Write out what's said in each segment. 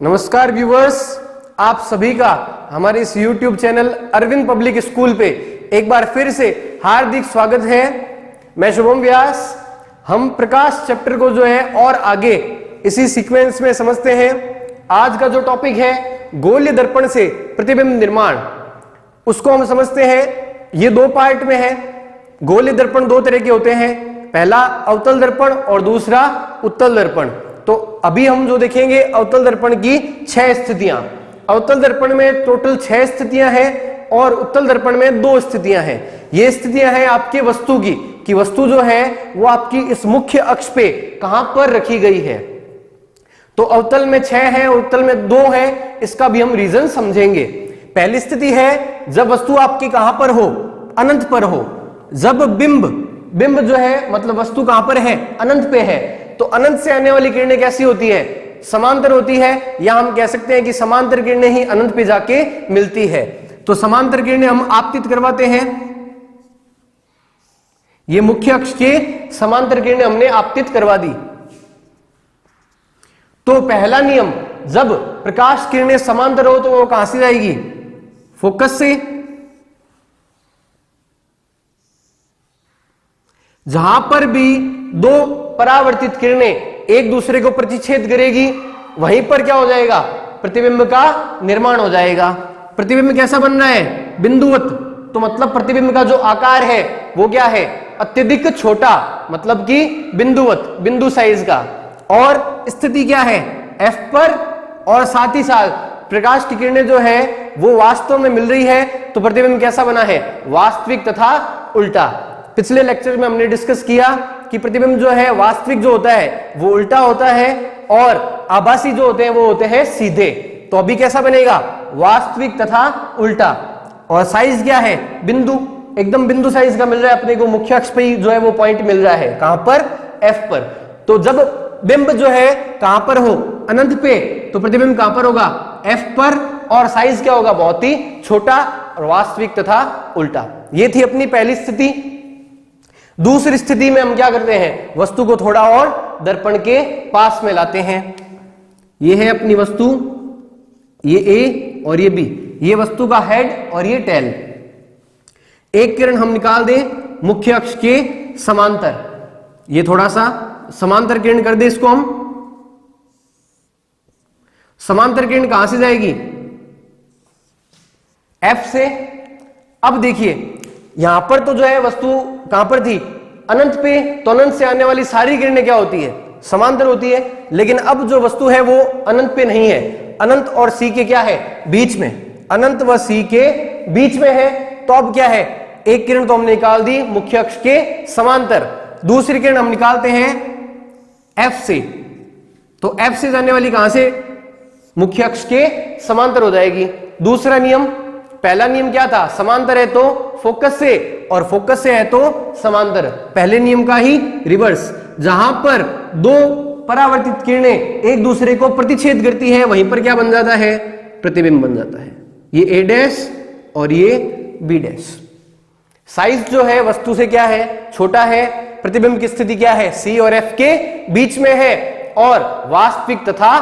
नमस्कार व्यूवर्स, आप सभी का हमारे इस YouTube channel Arvind public school पे एक बार फिर से हार्दिक स्वागत है। मैं शुभम व्यास। हम प्रकाश चैप्टर को जो है और आगे इसी सीक्वेंस में समझते हैं। आज का जो टॉपिक है गोलीय दर्पण से प्रतिबिंब निर्माण, उसको हम समझते हैं। ये दो पार्ट में है। गोलीय दर्पण दो तरह के होते हैं, पहला अवतल दर्पण और दूसरा उत्तल दर्पण। तो अभी हम जो देखेंगे अवतल दर्पण की 6 स्थितियां। अवतल दर्पण में टोटल 6 स्थितियां हैं और उत्तल दर्पण में 2 स्थितियां हैं। ये स्थितियां हैं आपके वस्तु की कि वस्तु जो है वो आपकी इस मुख्य अक्ष पे कहां पर रखी गई है। तो अवतल में 6 है, उत्तल में 2 है। इसका भी हम रीजन समझेंगे। पहली स्थिति है जब वस्तु आपकी कहां पर हो, अनंत पर हो। जब बिंब जो है मतलब वस्तु कहां पर है, अनंत पे है, तो अनंत से आने वाली किरणें कैसी होती है, समांतर होती है, या हम कह सकते हैं कि समांतर किरणें ही अनंत पे जाके मिलती है। तो समांतर किरणें हम आपतित करवाते हैं। ये मुख्य अक्ष के समांतर किरणें हमने आपतित करवा दी। तो पहला नियम, जब प्रकाश किरणें समांतर हो तो वो कहां से जाएगी, फोकस से। जहां पर भी दो परावर्तित किरणें एक दूसरे को प्रतिच्छेद करेगी, वहीं पर क्या हो जाएगा, प्रतिबिंब का निर्माण हो जाएगा। प्रतिबिंब कैसा बन रहा है, बिंदुवत। तो मतलब प्रतिबिंब का जो आकार है वो क्या है, अत्यधिक छोटा, मतलब कि बिंदुवत, बिंदु साइज का। और स्थिति क्या है, F पर, और साथ ही साथ प्रकाश की किरणें जो है वो वास्तव में मिल रही है। तो प्रतिबिंब कैसा बना है, वास्तविक तथा उल्टा। पिछले लेक्चर में हमने डिस्कस किया कि प्रतिबिंब जो है वास्तविक जो होता है वो उल्टा होता है और आभासी जो होते हैं वो होते हैं सीधे। तो अभी कैसा बनेगा, वास्तविक तथा उल्टा। और साइज क्या है, बिंदु, एकदम बिंदु साइज का मिल रहा है अपने को। मुख्य अक्ष पे ही जो है वो पॉइंट मिल रहा है, कहां पर, F पर। तो जब बिंब जो है कहां पर हो, अनंत पे, तो प्रतिबिंब कहां पर होगा, F पर, और साइज क्या होगा, बहुत ही छोटा, और वास्तविक तथा उल्टा। ये थी अपनी पहली स्थिति। दूसरी स्थिति में हम क्या करते हैं, वस्तु को थोड़ा और दर्पण के पास में लाते हैं। ये है अपनी वस्तु, ये A और ये B, ये वस्तु का हेड और ये टेल। एक किरण हम निकाल दें मुख्य अक्ष के समांतर, ये थोड़ा सा समांतर किरण कर दे इसको हम। समांतर किरण कहां से जाएगी, F से। अब देखिए यहां पर तो जो है वस्तु कहां पर थी, अनंत पे, तो अनंत से आने वाली सारी किरणें क्या होती है, समांतर होती है। लेकिन अब जो वस्तु है वो अनंत पे नहीं है, अनंत और C के क्या है, बीच में, अनंत व C के बीच में है। तो अब क्या है, एक किरण तो हमने निकाल दी मुख्य अक्ष के समांतर, दूसरी किरण हम निकालते हैं F से। तो F से जाने वाली कहां से, मुख्य अक्ष के समांतर हो जाएगी। दूसरा नियम, पहला नियम क्या था, समांतर है तो फोकस से, और फोकस से है तो समांतर। पहले नियम का ही रिवर्स, जहां पर दो परावर्तित किरणें एक दूसरे को प्रतिच्छेद करती है, वहीं पर क्या बन जाता है, प्रतिबिंब बन जाता है। ये A' और ये B'। साइज जो है वस्तु से क्या है, छोटा है। प्रतिबिंब की स्थिति क्या है, C और F के बीच में है, और वास्तविक तथा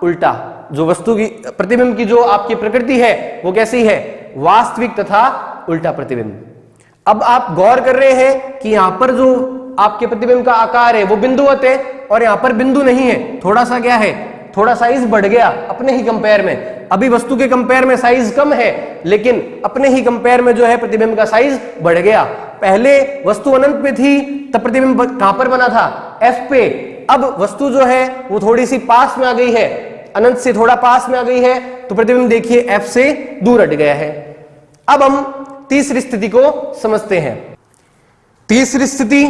उल्टा। जो वस्तु की, प्रतिबिंब की जो आपकी प्रकृति है वो कैसी है, वास्तविक तथा उल्टा प्रतिबिंब। अब आप गौर कर रहे हैं कि यहां पर जो आपके प्रतिबिंब का आकार है वो बिंदुवत है, और यहां पर बिंदु नहीं है, थोड़ा सा क्या है, थोड़ा साइज बढ़ गया अपने ही कंपेयर में। अभी वस्तु के कंपेयर में साइज कम है, लेकिन अपने ही कंपेयर में जो है प्रतिबिंब का साइज बढ़ गया। पहले वस्तु अनंत पे थी तब प्रतिबिंब कहां पर बना था, F पे। अब वस्तु जो है वो थोड़ी सी पास में आ गई है, अनंत से थोड़ा पास में आ गई है, तो प्रतिबिंब देखिए F से दूर हट गया है। अब हम तीसरी स्थिति को समझते हैं। तीसरी स्थिति,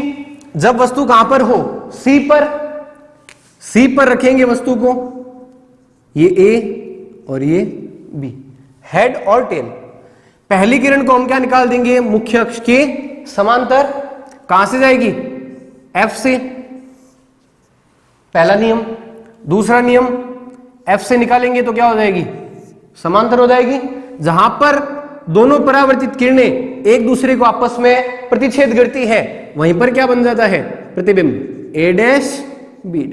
जब वस्तु कहां पर हो, C पर। C पर रखेंगे वस्तु को, ये A और ये B, हेड और टेल। पहली किरण को हम क्या निकाल देंगे, मुख्य अक्ष के समांतर। कहां से जाएगी, F से, पहला नियम। दूसरा नियम, F से निकालेंगे तो क्या हो जाएगी, समांतर हो जाएगी। जहां पर दोनों परावर्तित किरणें एक दूसरे को आपस में प्रतिच्छेद करती है, वहीं पर क्या बन जाता है, प्रतिबिंब, A' B'।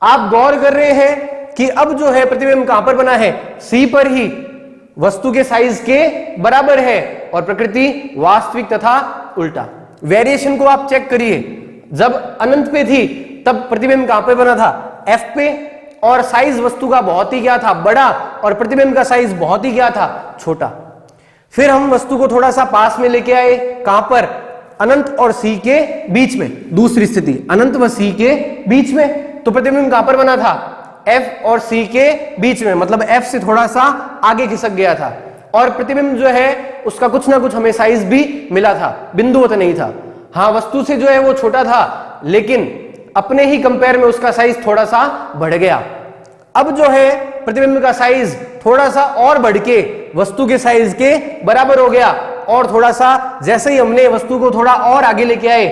आप गौर कर रहे हैं कि अब जो है प्रतिबिंब कहां पर बना है, सी पर ही, वस्तु के साइज के बराबर है और प्रकृति वास्तविक तथा उल्टा। वेरिएशन को आप चेक करिए, जब अनंत पे थी तब प्रतिबिंब कहां पे बना था, एफ पे, और साइज वस्तु का बहुत ही क्या था, बड़ा, और प्रतिबिंब का साइज बहुत ही क्या था, छोटा। फिर हम वस्तु को थोड़ा सा पास में लेके आए, कहां पर, अनंत और सी के बीच में। दूसरी स्थिति, अनंत व सी के बीच में, तो प्रतिबिंब कहां पर बना था, एफ और सी के बीच में, मतलब एफ से थोड़ा सा आगे खिसक गया था, और प्रतिबिंब जो है उसका कुछ ना कुछ हमें साइज भी मिला था, बिंदुवत नहीं था। हाँ, वस्तु से जो है वो छोटा था, लेकिन अपने ही कंपेयर में उसका साइज थोड़ा सा बढ़ गया। अब जो है प्रतिबिंब का साइज थोड़ा सा और बढ़ के वस्तु के साइज के बराबर हो गया, और थोड़ा सा जैसे ही हमने वस्तु को थोड़ा और आगे लेके आए,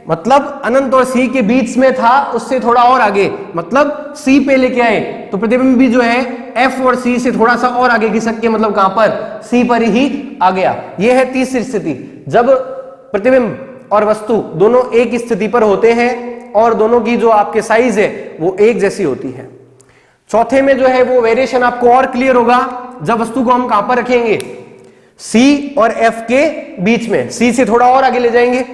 मतलब अनंत और सी के बीच में था, उससे थोड़ा और आगे, मतलब सी पे लेके आए, तो प्रतिबिंब भी जो है एफ और सी से थोड़ा सा और आगे खिसक के, मतलब कहां पर, सी पर ही आ गया। यह है तीसरी स्थिति, जब प्रतिबिंब और वस्तु दोनों एक स्थिति पर होते हैं और दोनों की जो आपके साइज है वो एक जैसी होती है। चौथे में जो है वो वेरिएशन आपको और क्लियर होगा जब वस्तु को हम कहां पर रखेंगे, सी और एफ के बीच में, सी से थोड़ा और आगे ले जाएंगे।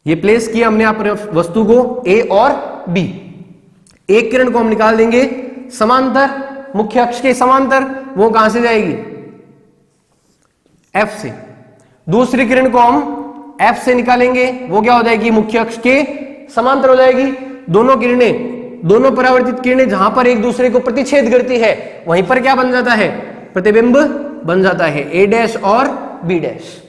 ये प्लेस किया हमने यहाँ पर वस्तु को ए और बी। एक किरण को हम निकाल देंगे समांतर, मुख्य अक्ष के समांतर, वो कहां से जाएगी, एफ से। दूसरी किरण को हम एफ से निकालेंगे, वो क्या हो जाएगी, मुख्य अक्ष के समांतर हो जाएगी। दोनों किरणें, दोनों परावर्तित किरणें जहां पर एक दूसरे को प्रतिच्छेद करती है, वहीं पर क्या बन जाता है, प्रतिबिंब बन जाता है, ए डैश और बी डैश।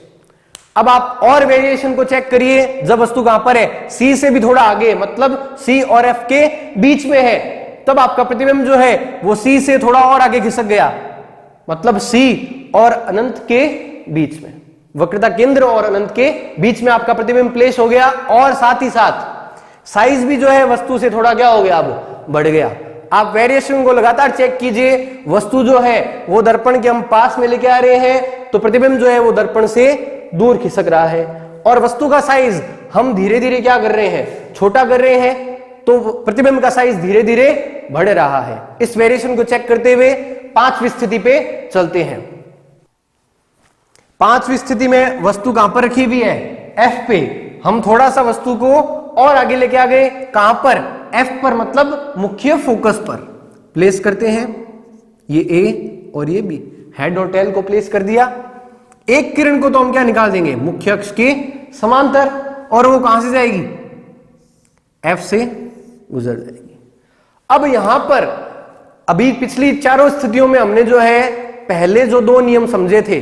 अब आप और वेरिएशन को चेक करिए, जब वस्तु कहां पर है, सी से भी थोड़ा आगे, मतलब सी और एफ के बीच में है, तब आपका प्रतिबिंब जो है वो सी से थोड़ा और आगे खिसक गया, मतलब सी और अनंत के बीच में, वक्रता केंद्र और अनंत के बीच में आपका प्रतिबिंब प्लेस हो गया, और साथ ही साथ साइज भी जो है वस्तु से थोड़ा क्या हो गया, अब बढ़ गया। आप वेरिएशन को लगातार चेक कीजिए, वस्तु जो है वो दर्पण के हम पास में लेके आ रहे हैं, तो प्रतिबिंब जो है वो दर्पण से दूर खिसक रहा है, और वस्तु का साइज हम धीरे धीरे क्या कर रहे हैं, छोटा कर रहे हैं, तो प्रतिबिंब का साइज धीरे धीरे बढ़ रहा है। इस वेरिएशन को चेक करते हुए पांचवी स्थिति पे चलते हैं। पांचवी स्थिति में वस्तु कहां पर रखी हुई है, एफ पे। हम थोड़ा सा वस्तु को और आगे लेके आ गए, कहां पर, एफ पर, मतलब मुख्य फोकस पर प्लेस करते हैं। ये ए और ये बी, हेड और टेल को प्लेस कर दिया। एक किरण को तो हम क्या निकाल देंगे, मुख्य अक्ष के समांतर, और वो कहां से जाएगी, एफ से गुजर जाएगी। अब यहां पर अभी पिछली चारों स्थितियों में हमने जो है पहले जो दो नियम समझे थे,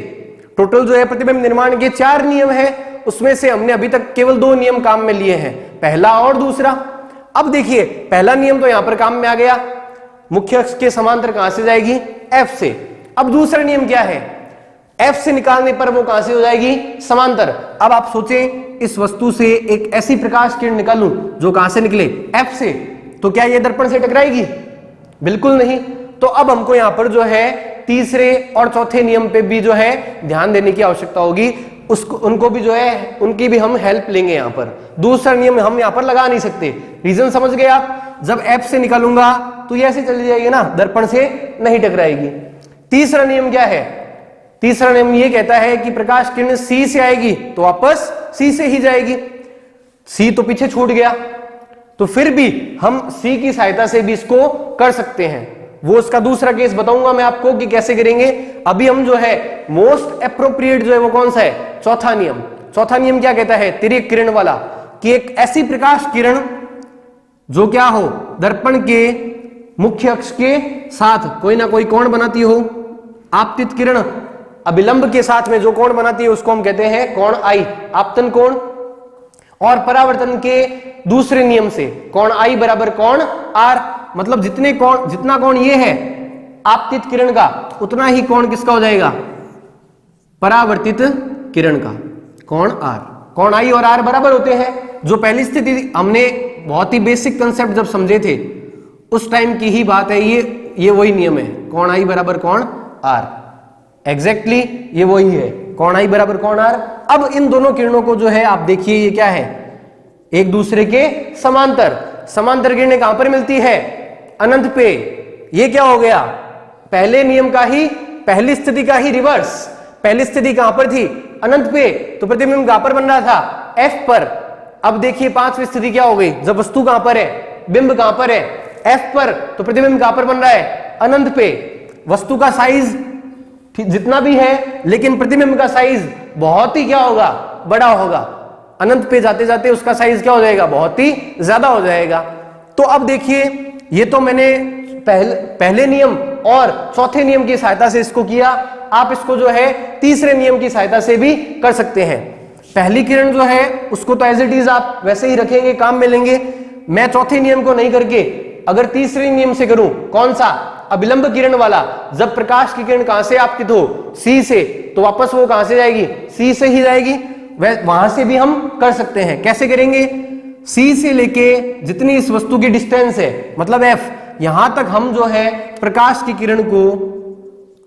टोटल जो है प्रतिबिंब निर्माण के 4 नियम है, उसमें से हमने अभी तक केवल 2 नियम काम में लिए हैं, पहला और दूसरा। अब देखिए, पहला नियम तो यहां पर काम में आ गया, मुख्य अक्ष के समांतर कहां से जाएगी, एफ से। अब दूसरा नियम क्या है, एफ से निकालने पर वो कहां से हो जाएगी, समांतर। अब आप सोचें, इस वस्तु से एक ऐसी प्रकाश किरण निकालूं जो कहां से निकले, एफ से, तो क्या ये दर्पण से टकराएगी, बिल्कुल नहीं। तो अब हमको यहां पर जो है तीसरे और चौथे नियम पे भी जो है ध्यान देने की आवश्यकता होगी, उसको, उनको भी जो है, उनकी भी हम हेल्प लेंगे। यहां पर दूसरा नियम हम यहां पर लगा नहीं सकते, रीजन समझ गए आप, जब एफ से निकालूंगा तो ये ऐसे चली जाएगी ना, दर्पण से नहीं टकराएगी। तीसरा नियम क्या है, तीसरा नियम ये कहता है कि प्रकाश किरण सी से आएगी तो वापस सी से ही जाएगी। सी तो पीछे छूट गया, तो फिर भी हम सी की सहायता से भी इसको कर सकते हैं। वो उसका दूसरा केस बताऊंगा मैं आपको कि कैसे करेंगे। अभी हम जो है मोस्ट एप्रोप्रिएट जो है वो कौन सा है, चौथा नियम। चौथा नियम क्या कहता है, तिर्यक किरण वाला, कि एक ऐसी प्रकाश किरण जो क्या हो, दर्पण के मुख्य अक्ष के साथ कोई ना कोई कोण बनाती हो। आपतित किरण अभिलंब के साथ में जो कोण बनाती है उसको हम कहते हैं कोण आई, आपतन कोण। और परावर्तन के दूसरे नियम से कोण आई बराबर कोण आर, मतलब जितना कोण ये है आपतित किरण का, उतना ही कोण किसका हो जाएगा, परावर्तित किरण का, कोण आर। कोण आई और आर बराबर होते हैं। जो पहली स्थिति हमने बहुत ही बेसिक कंसेप्ट जब समझे थे उस टाइम की ही बात है, ये वही नियम है, कोण आई बराबर कोण आर। एग्जैक्टली ये वही है, कोण आई बराबर कोण आर। अब इन दोनों किरणों को जो है आप देखिए, ये क्या है, एक दूसरे के समांतर। समांतर किरणें कहां पर मिलती है, अनंत पे, ये क्या हो गया, पहले नियम का ही, पहली स्थिति का ही रिवर्स। पहली स्थिति कहां पर थी, अनंत पे, तो प्रतिबिंब कहां पर बन रहा था, एफ पर। अब देखिए पांचवी स्थिति क्या हो गई, जब वस्तु कहां पर है, बिंब कहां पर है, एफ पर, तो प्रतिबिंब कहां पर बन रहा है, अनंत पे। वस्तु का साइज जितना भी है, लेकिन प्रतिबिंब का साइज बहुत ही क्या होगा, बड़ा होगा। अनंत पे जाते जाते उसका साइज क्या हो जाएगा, बहुत ही ज्यादा हो जाएगा। तो अब देखिए, ये तो मैंने पहले नियम और चौथे नियम की सहायता से इसको किया। आप इसको जो है तीसरे नियम की सहायता से भी कर सकते हैं। पहली किरण जो है उसको तो एज इट इज आप वैसे ही रखेंगे, काम में लेंगे। मैं चौथे नियम को नहीं करके अगर तीसरे नियम से करूं, कौन सा, अभिलंब किरण वाला, जब प्रकाश की किरण कहां से आपतित हो, सी से, तो वापस वो कहां से जाएगी, सी से ही जाएगी। वहां से भी हम कर सकते हैं। कैसे करेंगे, सी से लेके जितनी इस वस्तु की डिस्टेंस है, मतलब एफ, यहां तक हम जो है प्रकाश की किरण को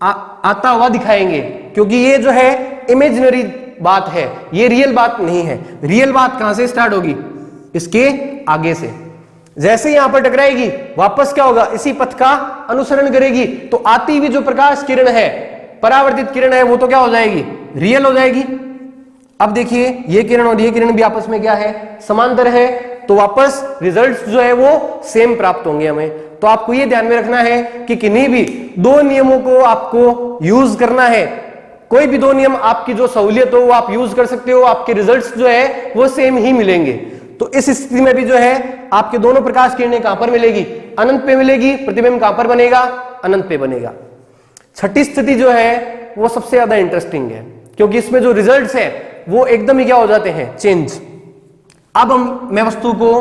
आता हुआ दिखाएंगे, क्योंकि ये जो है इमेजिनरी बात है, ये रियल बात नहीं है। रियल बात कहां से स्टार्ट होगी, इसके आगे से। जैसे यहां पर टकराएगी, वापस क्या होगा, इसी पथ का अनुसरण करेगी, तो आती हुई जो प्रकाश किरण है, परावर्तित किरण है, वो तो क्या हो जाएगी, रियल हो जाएगी। अब देखिए, ये किरण और ये किरण भी आपस में क्या है, समांतर है, तो वापस रिजल्ट्स जो है वो सेम प्राप्त होंगे हमें। तो आपको ये ध्यान में रखना है कि किन्हीं भी दो नियमों को आपको यूज करना है। कोई भी दो नियम आपकी जो सहूलियत हो वो आप यूज कर सकते हो, आपके रिजल्ट्स जो है वो सेम ही मिलेंगे। तो इस स्थिति में भी जो है आपके दोनों प्रकाश किरणें कहां पर मिलेगी, अनंत पे मिलेगी। प्रतिबिंब कहां पर बनेगा, अनंत पे बनेगा। छठी स्थिति जो है वो सबसे ज्यादा इंटरेस्टिंग है, क्योंकि इसमें जो रिजल्ट्स है वो एकदम ही क्या हो जाते हैं, चेंज। अब मैं वस्तु को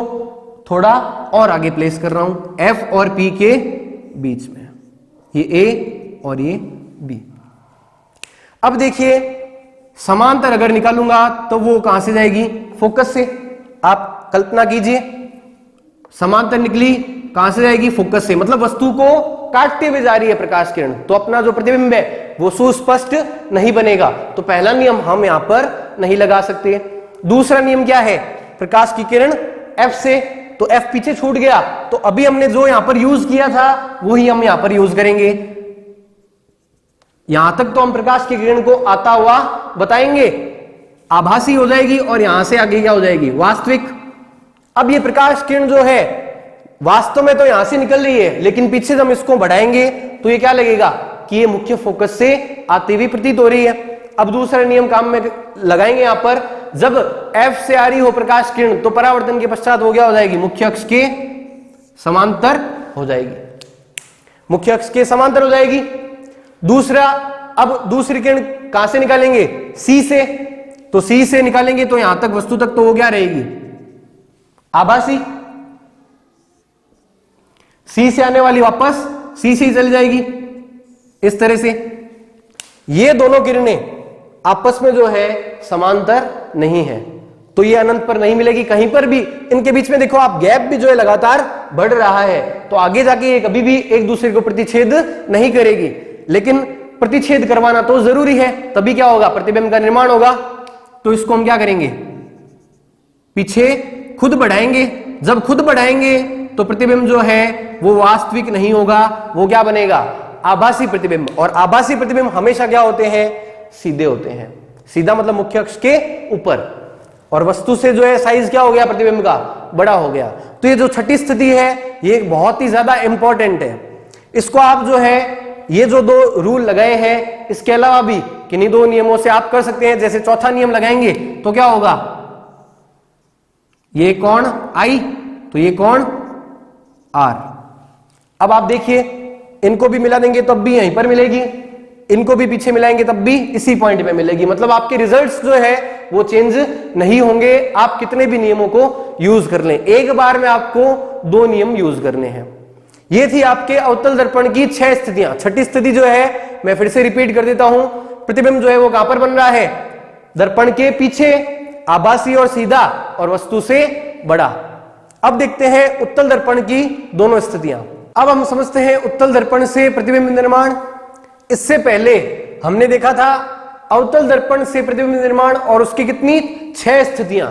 थोड़ा और आगे प्लेस कर रहा हूं, एफ और पी के बीच में, ये ए और ये बी। अब देखिए, समांतर अगर निकालूंगा तो वो कहां से जाएगी, फोकस से। आप कल्पना कीजिए, समांतर निकली, कहां से जाएगी, फोकस से, मतलब वस्तु को काटते हुए जा रही है प्रकाश किरण, तो अपना जो प्रतिबिंब है वो सुस्पष्ट नहीं बनेगा। तो पहला नियम हम यहां पर नहीं लगा सकते। दूसरा नियम क्या है, प्रकाश की किरण एफ से, तो एफ पीछे छूट गया, तो अभी हमने जो यहां पर यूज किया था वही हम यहां पर यूज करेंगे। यहां तक तो हम प्रकाश की किरण को आता हुआ बताएंगे, आभासी हो जाएगी, और यहां से आगे क्या हो जाएगी, वास्तविक। अब ये प्रकाश किरण जो है वास्तव में तो यहां से निकल रही है, लेकिन पीछे जब इसको बढ़ाएंगे तो ये क्या लगेगा कि ये मुख्य फोकस से आती हुई प्रतीत हो रही है। अब दूसरा नियम काम में लगाएंगे यहां पर, जब एफ से आ रही हो प्रकाश किरण तो परावर्तन के पश्चात वो क्या हो जाएगी, मुख्य अक्ष के समांतर हो जाएगी, मुख्य अक्ष के समांतर हो जाएगी। दूसरा, अब दूसरी किरण कहां से निकालेंगे, सी से, तो सी से निकालेंगे तो यहां तक वस्तु तक तो वो क्या रहेगी, आभासी। सी से आने वाली वापस सी से चली जाएगी। इस तरह से ये दोनों किरणें आपस में जो है समांतर नहीं है, तो ये अनंत पर नहीं मिलेगी कहीं पर भी। इनके बीच में देखो आप, गैप भी जो है लगातार बढ़ रहा है, तो आगे जाके ये कभी भी एक दूसरे को प्रतिच्छेद नहीं करेगी। लेकिन प्रतिच्छेद करवाना तो जरूरी है, तभी क्या होगा, प्रतिबिंब का निर्माण होगा। तो इसको हम क्या करेंगे, पीछे खुद बढ़ाएंगे। जब खुद बढ़ाएंगे तो प्रतिबिंब जो है वो वास्तविक नहीं होगा, वो क्या बनेगा, आभासी प्रतिबिंब। और आभासी प्रतिबिंब हमेशा क्या होते हैं, सीधे होते हैं। सीधा मतलब मुख्य अक्ष के ऊपर, और वस्तु से जो है साइज क्या हो गया प्रतिबिंब का, बड़ा हो गया। तो ये जो छठी स्थिति है ये बहुत ही ज्यादा इंपॉर्टेंट है। इसको आप जो है ये जो दो रूल लगाए हैं, इसके अलावा भी किन्हीं दो नियमों से आप कर सकते हैं। जैसे चौथा नियम लगाएंगे तो क्या होगा, ये कोण आई तो ये कोण आर। अब आप देखिए, इनको भी मिला देंगे तब भी यहीं पर मिलेगी, इनको भी पीछे मिलाएंगे तब भी इसी पॉइंट पे मिलेगी। मतलब आपके रिजल्ट्स जो है वो चेंज नहीं होंगे, आप कितने भी नियमों को यूज कर लें। एक बार में आपको दो नियम यूज करने हैं। ये थी आपके अवतल दर्पण की 6 स्थितियां। छठी स्थिति जो है मैं फिर से रिपीट कर देता हूं, प्रतिबिंब जो है वो कहां पर बन रहा है, दर्पण के पीछे, आभासी और सीधा, और वस्तु से बड़ा। अब देखते हैं उत्तल दर्पण की दोनों स्थितियां। अब हम समझते हैं उत्तल दर्पण से प्रतिबिंब निर्माण। इससे पहले हमने देखा था अवतल दर्पण से प्रतिबिंब निर्माण और उसकी कितनी, 6 स्थितियां।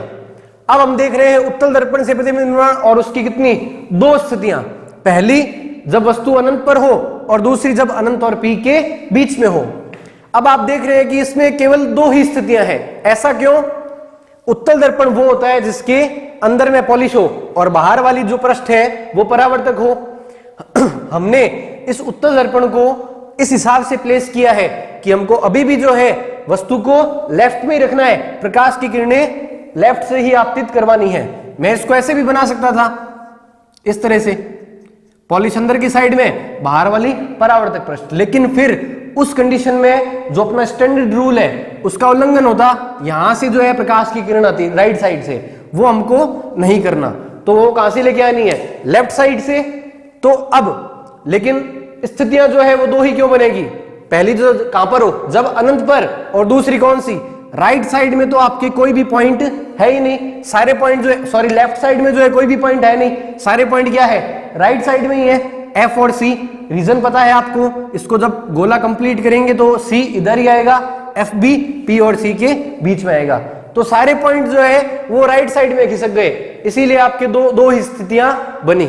अब हम देख रहे हैं उत्तल दर्पण से प्रतिबिंब निर्माण और उसकी कितनी, 2 स्थितियां। पहली जब वस्तु अनंत पर हो और दूसरी जब अनंत और P के बीच में हो। अब आप देख रहे हैं कि इसमें केवल दो ही स्थितियां हैं। ऐसा क्यों? उत्तल दर्पण वो होता है जिसके अंदर में पॉलिश हो और बाहर वाली जो पृष्ठ है वो परावर्तक हो। हमने इस उत्तल दर्पण को इस हिसाब से प्लेस किया है कि हमको अभी भी जो है वस्तु को लेफ्ट में ही रखना है, प्रकाश की किरणें लेफ्ट से ही आपतित करवानी है। मैं इसको ऐसे भी बना सकता था, इस तरह से, पॉलिश अंदर की साइड में, बाहर वाली परावर्तक पृष्ठ, लेकिन फिर उस कंडीशन में जो अपना स्टैंडर्ड रूल है उसका उल्लंघन होता। यहां से जो है प्रकाश की किरण आती राइट साइड से, वो हमको नहीं करना, तो वो कहां से लेके आनी है? लेफ्ट साइड से। तो अब लेकिन स्थितियां जो है वो दो ही क्यों बनेगी? पहली जो कहां पर हो? जब अनंत पर, और दूसरी कौन सी? राइट साइड में तो आपके कोई भी पॉइंट है ही नहीं, सारे पॉइंट जो है, सॉरी लेफ्ट साइड में जो है कोई भी पॉइंट है नहीं, सारे पॉइंट क्या है? राइट साइड में ही है, F और C। रीजन पता है आपको, इसको जब गोला कंप्लीट करेंगे तो C इधर ही आएगा, F भी P और C के बीच में आएगा, तो सारे पॉइंट जो है वो राइट साइड में खिसक गए। इसीलिए आपके दो ही स्थितियां बनी।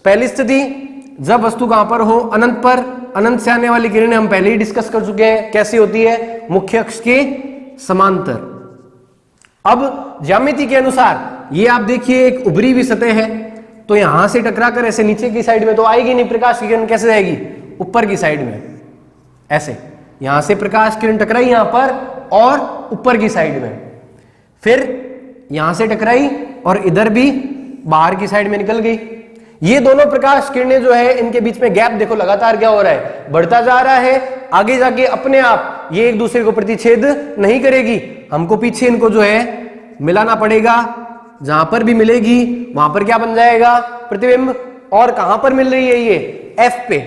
पहली स्थिति जब वस्तु कहां पर हो? अनंत पर। अनंत से आने वाली किरणें हम पहले ही डिस्कस कर चुके हैं, कैसी होती है? मुख्य अक्ष के समांतर। अब ज्यामिति के अनुसार ये आप देखिए एक उभरी हुई सतह है, तो यहां से टकरा कर ऐसे नीचे की साइड में तो आएगी नहीं, प्रकाश की किरण कैसे जाएगी? ऊपर की साइड में, ऐसे यहां से प्रकाश किरण टकराई यहां पर और ऊपर की साइड में, फिर यहां से टकराई और इधर भी बाहर की साइड में निकल गई। ये दोनों प्रकाश किरणें जो है इनके बीच में गैप देखो लगातार क्या हो रहा है? बढ़ता जा रहा है। आगे जाके अपने आप ये एक दूसरे को प्रतिच्छेद नहीं करेगी, हमको पीछे इनको जो है मिलाना पड़ेगा। जहां पर भी मिलेगी वहां पर क्या बन जाएगा? प्रतिबिंब। और कहां पर मिल रही है ये? F पे।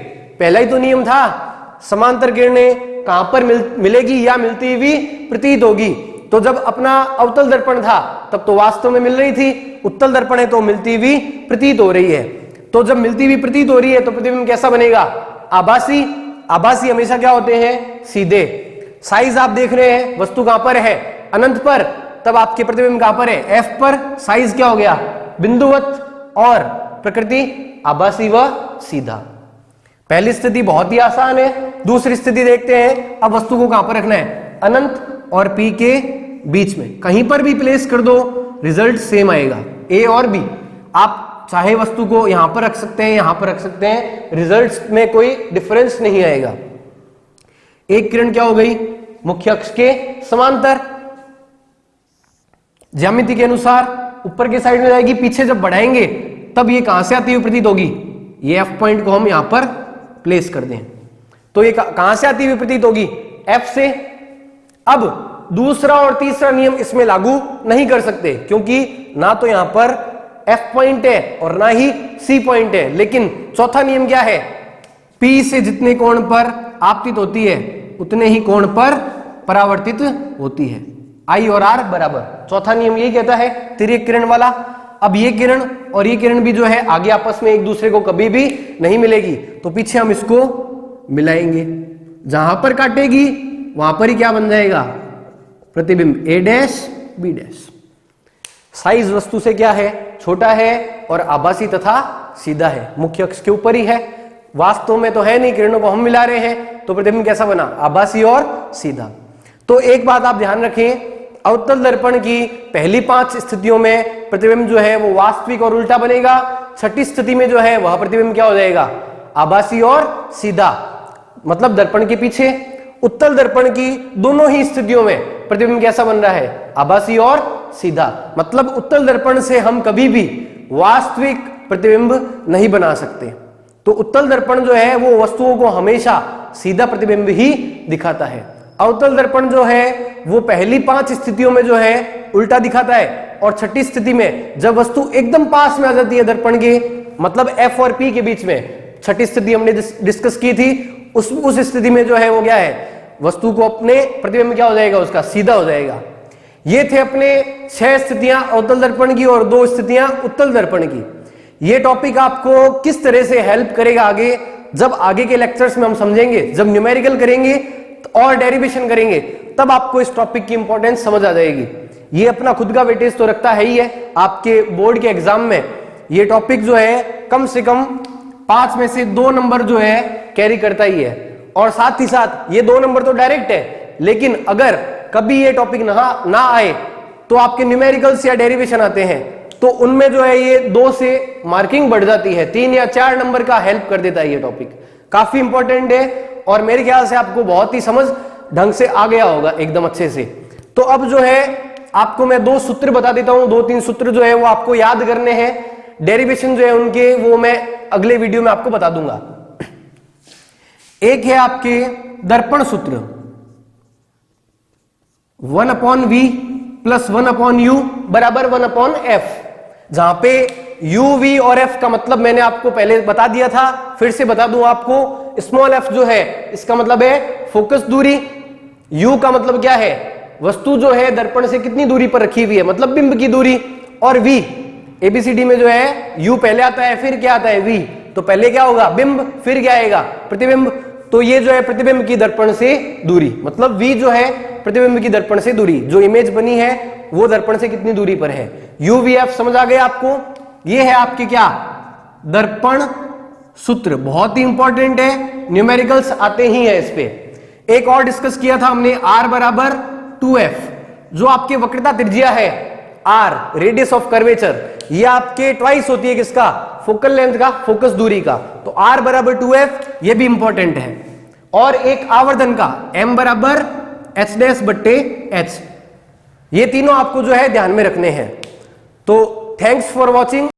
पहला ही तो नियम था, समांतर किरणें कहां पर मिलेगी या मिलती हुई प्रतीत होगी। तो जब अपना अवतल दर्पण था तब तो वास्तव में मिल रही थी, उत्तल दर्पण है तो मिलती हुई प्रतीत हो रही है। तो जब मिलती हुई प्रतीत हो रही है तो प्रतिबिंब कैसा बनेगा? आभासी। आभासी हमेशा क्या होते हैं? सीधे। साइज आप देख रहे हैं, वस्तु कहां पर है? अनंत पर, तब आपके प्रतिबिंब कहां पर है? F पर। साइज क्या हो गया? बिंदुवत। और प्रकृति आभासी व सीधा। पहली स्थिति बहुत ही आसान है। दूसरी स्थिति देखते हैं। अब वस्तु को कहां पर रखना है? अनंत और P के बीच में, कहीं पर भी प्लेस कर दो रिजल्ट सेम आएगा, A और B। आप चाहे वस्तु को यहां पर रख सकते हैं, यहां पर रख सकते हैं, रिजल्ट्स में कोई डिफरेंस नहीं आएगा। एक किरण क्या हो गई? मुख्य अक्ष के समांतर। ज्यामिति के अनुसार ऊपर के साइड में जाएगी, पीछे जब बढ़ाएंगे तब ये कहां से आती हुई प्रतीत होगी? ये F पॉइंट को हम यहां पर प्लेस कर दें तो ये कहां से आती हुई प्रतीत होगी? F से। अब दूसरा और तीसरा नियम इसमें लागू नहीं कर सकते, क्योंकि ना तो यहां पर F पॉइंट है और ना ही C पॉइंट है। लेकिन चौथा नियम क्या है? P से जितने कोण पर आपतित होती है उतने ही कोण पर परावर्तित होती है। I और R बराबर। चौथा नियम यही कहता है, तिर्यक किरण वाला। अब ये किरण और ये किरण भी जो है आगे आपस में एक दूसरे को कभी भी नहीं मिलेगी, तो पीछे हम इसको मिलाएंगे। जहां पर काटेगी वहां पर ही क्या बन जाएगा? प्रतिबिंब A dash B dash. Size वस्तु से क्या है? छोटा है और आभासी तथा सीधा है, मुख्य अक्ष के ऊपर ही है। वास्तव में तो है नहीं, किरणों को हम मिला रहे हैं, तो प्रतिबिंब कैसा बना? आभासी और सीधा। तो एक बात आप ध्यान रखें, अवतल दर्पण की पहली 5 स्थितियों में प्रतिबिंब जो है वो वास्तविक और उल्टा बनेगा। छठी स्थिति में जो है वह प्रतिबिंब क्या हो जाएगा? आभासी और सीधा, मतलब दर्पण के पीछे। उत्तल दर्पण की दोनों ही स्थितियों में प्रतिबिंब कैसा बन रहा है? आभासी और सीधा। मतलब उत्तल दर्पण से हम कभी भी वास्तविक प्रतिबिंब नहीं बना सकते। तो उत्तल दर्पण जो है वो वस्तुओं को हमेशा सीधा प्रतिबिंब ही दिखाता है। अवतल दर्पण जो है वो पहली 5 स्थितियों में जो है उल्टा दिखाता है, और छठी स्थिति में जब वस्तु एकदम पास में आ जाती है दर्पण के, मतलब F और P के बीच में, छठी स्थिति हमने डिस्कस की थी, उस स्थिति में जो है वो क्या है? वस्तु को अपने प्रतिबिंब क्या हो जाएगा? उसका सीधा हो जाएगा। ये थे अपने 6 स्थितियां अवतल दर्पण की और 2 स्थितियां उत्तल दर्पण की। ये टॉपिक आपको किस तरह से हेल्प करेगा आगे, जब आगे के लेक्चर्स में हम समझेंगे, जब न्यूमेरिकल करेंगे और डेरिवेशन करेंगे, तब आपको इस टॉपिक की इंपॉर्टेंस समझ आ जाएगी। ये अपना खुद का वेटेज तो रखता है ही है। आपके बोर्ड के एग्जाम में ये टॉपिक जो है कम से कम 5 में से 2 नंबर जो है कैरी करता ही है। और साथ ही साथ ये 2 नंबर तो डायरेक्ट है, लेकिन अगर कभी ये टॉपिक ना आए तो आपके न्यूमेरिकल्स या डेरिवेशन आते हैं तो उनमें जो है ये 2 से मार्किंग बढ़ जाती है, 3 या 4 नंबर का हेल्प कर देता है ये टॉपिक। काफी इंपॉर्टेंट है और मेरे ख्याल से आपको बहुत ही समझ ढंग से आ गया होगा एकदम अच्छे से। तो अब जो है आपको मैं 2 सूत्र बता देता हूं, 2-3 सूत्र जो है वो आपको याद करने हैं। डेरिवेशन जो है उनके वो मैं अगले वीडियो में आपको बता दूंगा। एक है आपके दर्पण सूत्र 1/v + 1/u बराबर 1/f, जहां पे u, v और f का मतलब मैंने आपको पहले बता दिया था, फिर से बता दूं आपको। स्मॉल f जो है इसका मतलब है फोकस दूरी, u का मतलब क्या है, वस्तु जो है दर्पण से कितनी दूरी पर रखी हुई है, मतलब बिंब की दूरी। और v ABCD में जो है u पहले आता है फिर क्या आता है v, तो पहले क्या होगा बिंब, फिर क्या आएगा प्रतिबिंब। तो ये जो है प्रतिबिंब की दर्पण से दूरी, मतलब v जो है प्रतिबिंब की दर्पण से दूरी, जो इमेज बनी है वो दर्पण से कितनी दूरी पर है, UVF समझ आ गया आपको। ये है आपके क्या दर्पण सूत्र, बहुत ही इंपॉर्टेंट है, न्यूमेरिकल्स आते ही है इस पे। एक और डिस्कस किया था हमने R = 2f, जो आपके वक्रता त्रिज्या है R, रेडियस ऑफ कर्वेचर, ये आपके ट्वाइस होती है किसका, फोकल लेंथ का, फोकस दूरी का। तो R = 2f, ये भी इंपॉर्टेंट है। और एक आवर्धन का M = h'/h, ये तीनों आपको जो है ध्यान में रखने हैं। तो थैंक्स फॉर वॉचिंग।